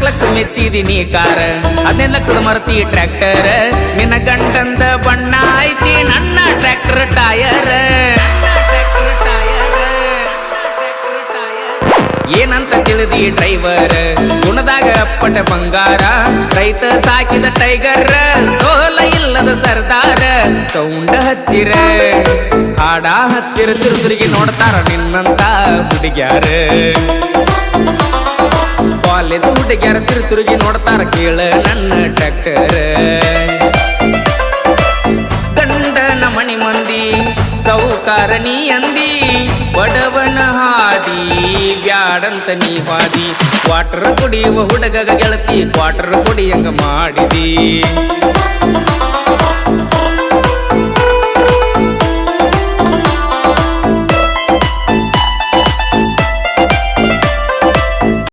ಲಕ್ಷ ಮೆಚ್ಚಿದೀನಿ ಕಾರ 15 ಲಕ್ಷದ ಮರತಿ ಟ್ರ್ಯಾಕ್ಟರ್ ನಿನ್ನ ಗಂಟಂದ ಬಣ್ಣ ಐತಿ ನನ್ನ ಟ್ರ್ಯಾಕ್ಟರ್ ಟಯರ್ ಏನಂತ ತಿಳಿದಿ ಡ್ರೈವರ್ ಗುಣದಾಗ ಅಪ್ಪಟ ಬಂಗಾರ ರೈತ ಸಾಕಿದ ಟೈಗರ್ ಸೋಲ ಇಲ್ಲದ ಸರ್ದಾರ ಸೌಂಡ ಹಚ್ಚಿರ ಹಾಡ ಹಚ್ಚಿರ ತಿರುತಿರುಗಿ ನೋಡ್ತಾರ ನಿನ್ನಂತ ಹುಡುಗ್ಯಾರ ಕಾಲೇಜ್ ಹುಡುಗ್ಯಾರ ತಿರುತಿರುಗಿ ನೋಡ್ತಾರ ಕೇಳ ನನ್ನ ಟ್ರ್ಯಾಕ್ಟರ್ ಗಂಡನ ಮಣಿ ಮಂದಿ ಸೌಕಾರ ನೀ ಅಂದಿ ಬಡವನ ಹಾದಿ ಬ್ಯಾಡಂತ ನೀ ಹಾದಿ ವಾಟರ್ ಕುಡಿಯುವ ಹುಡುಗಗ ಗೆಳತಿ ವಾಟರ್ ಕುಡಿಯಂಗ ಮಾಡಿದಿ